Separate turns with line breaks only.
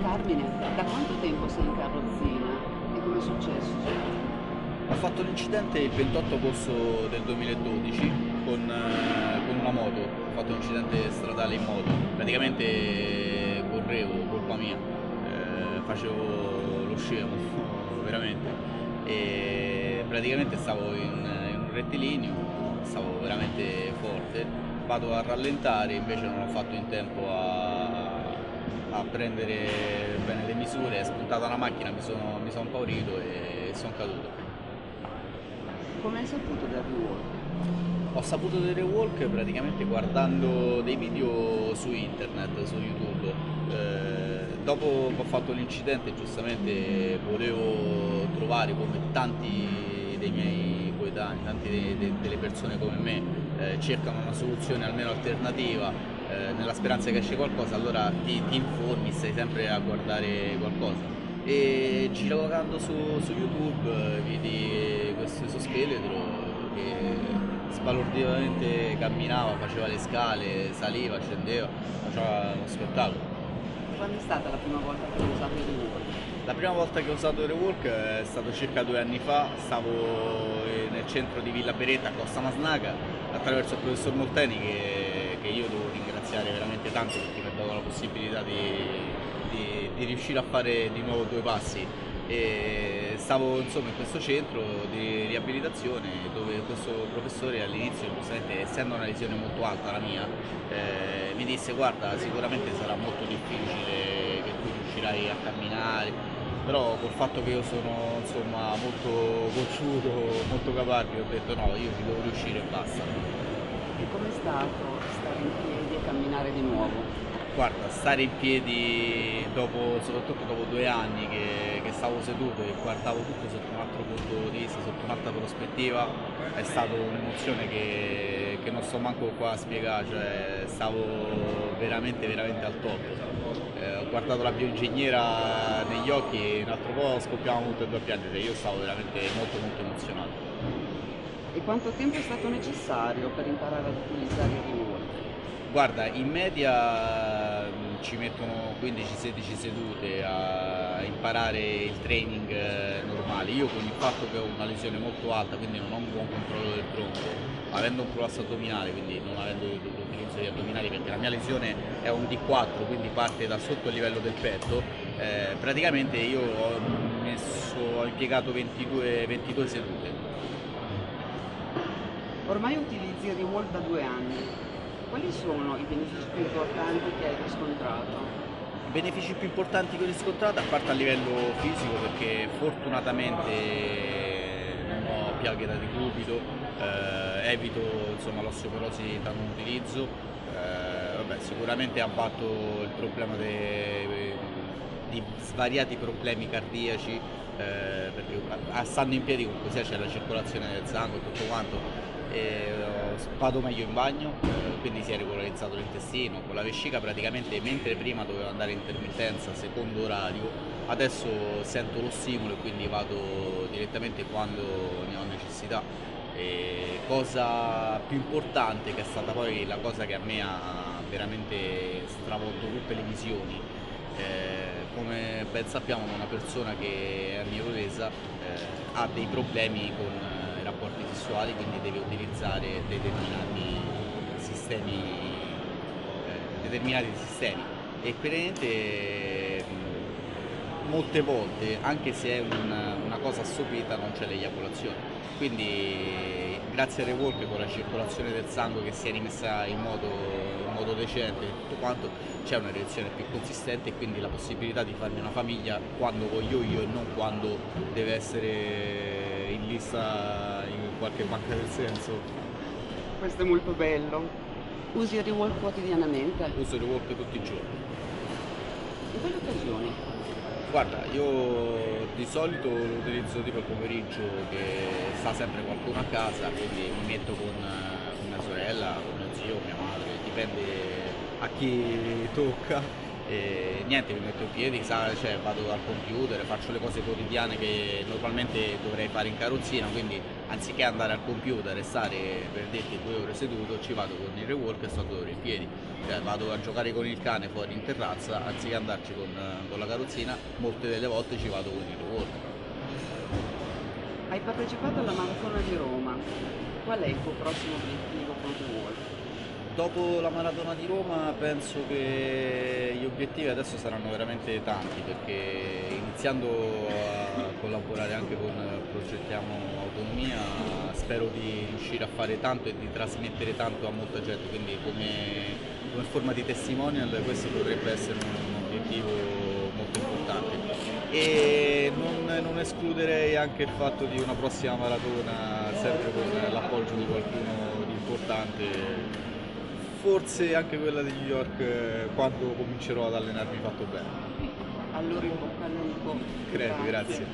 Carmine, da quanto tempo sei in carrozzina e come è successo?
Ho fatto l'incidente il 28 agosto del 2012 con una moto, ho fatto un incidente stradale in moto, praticamente correvo, colpa mia, facevo lo scemo, veramente, e praticamente stavo in un rettilineo, stavo veramente forte, vado a rallentare, invece non ho fatto in tempo a prendere bene le misure, è spuntata la macchina, mi sono impaurito e sono caduto.
Come hai saputo del rework?
Ho saputo del rewalk praticamente guardando dei video su internet, su YouTube. Dopo che ho fatto l'incidente, giustamente volevo trovare come tanti dei miei coetanei, delle persone come me cercano una soluzione almeno alternativa, nella speranza che esce qualcosa, allora ti informi, stai sempre a guardare qualcosa. E girando su YouTube vidi questo esoscheletro che sbalordivamente camminava, faceva le scale, saliva, scendeva, faceva uno spettacolo.
Quando è stata la prima volta che hai usato il rework?
La prima volta che ho usato il Rewalk è stato circa 2 anni fa, stavo nel centro di Villa Beretta a Costa Masnaca attraverso il professor Molteni che io devo ringraziare veramente tanto perché mi ha dato la possibilità di riuscire a fare di nuovo due passi. E stavo insomma in questo centro di riabilitazione dove questo professore all'inizio, giustamente essendo una lesione molto alta la mia, mi disse guarda sicuramente sarà molto difficile che tu riuscirai a camminare, però col fatto che io sono insomma molto cocciuto, molto caparbico, ho detto no, io ci devo riuscire e basta.
E com'è stato stare in piedi e camminare di nuovo?
Guarda, stare in piedi soprattutto dopo 2 anni che stavo seduto e guardavo tutto sotto un altro punto di vista, sotto un'altra prospettiva, è stata un'emozione che non sto manco qua a spiegare, cioè stavo veramente al top. Ho guardato la bioingegnera negli occhi e un altro po' scoppiavamo tutti e due a piangere, io stavo veramente molto emozionato.
E quanto tempo è stato necessario per imparare ad utilizzare il rework?
Guarda, in media ci mettono 15-16 sedute a imparare il training normale. Io con il fatto che ho una lesione molto alta, quindi non ho un buon controllo del tronco, avendo un prolasso addominale, quindi non avendo l'utilizzo di addominali perché la mia lesione è un D4, quindi parte da sotto il livello del petto, praticamente io ho impiegato 22 sedute.
Ormai utilizzi il rework da 2 anni. Quali sono i benefici più importanti che hai riscontrato?
I benefici più importanti che ho riscontrato, a parte a livello fisico, perché fortunatamente non ho piaghe da decubito, evito insomma, l'osteoporosi da non utilizzo, vabbè, sicuramente abbatto il problema di svariati problemi cardiaci, perché stando in piedi comunque sia c'è la circolazione del sangue e tutto quanto, vado meglio in bagno, quindi si è regolarizzato l'intestino, con la vescica praticamente mentre prima dovevo andare in intermittenza secondo orario, adesso sento lo stimolo e quindi vado direttamente quando ne ho necessità. E cosa più importante, che è stata poi la cosa che a me ha veramente stravolto tutte le visioni, come ben sappiamo una persona che è neurolesa ha dei problemi con i rapporti sessuali, quindi deve utilizzare determinati sistemi e praticamente molte volte, anche se è una cosa assopita, non c'è l'eiaculazione. Quindi grazie al rework con la circolazione del sangue che si è rimessa in modo decente e tutto quanto, c'è una reazione più consistente e quindi la possibilità di farmi una famiglia quando voglio io e non quando deve essere in lista in qualche banca del senso.
Questo è molto bello. Usi il rework quotidianamente?
Uso il rework tutti i giorni.
In quali occasioni?
Guarda, io di solito lo utilizzo tipo il pomeriggio che sta sempre qualcuno a casa, quindi mi metto con mia sorella, con mio zio, mia madre, dipende a chi tocca E niente, mi metto in piedi, cioè, vado al computer, faccio le cose quotidiane che normalmente dovrei fare in carrozzina, quindi anziché andare al computer e stare per dirti 2 ore seduto, ci vado con il rewalk e sto 2 ore in piedi. Cioè, vado a giocare con il cane fuori in terrazza, anziché andarci con la carrozzina, molte delle volte ci vado con il rewalk.
Hai partecipato alla Maratona di Roma. Qual è il tuo prossimo obiettivo con Rewalk?
Dopo la maratona di Roma penso che gli obiettivi adesso saranno veramente tanti, perché iniziando a collaborare anche con Progettiamo Autonomia spero di riuscire a fare tanto e di trasmettere tanto a molta gente, quindi come forma di testimonial questo potrebbe essere un obiettivo molto importante. E non escluderei anche il fatto di una prossima maratona sempre con l'appoggio di qualcuno di importante, forse anche quella di New York, quando comincerò ad allenarmi fatto bene.
Allora in bocca al lupo.
Credo, grazie.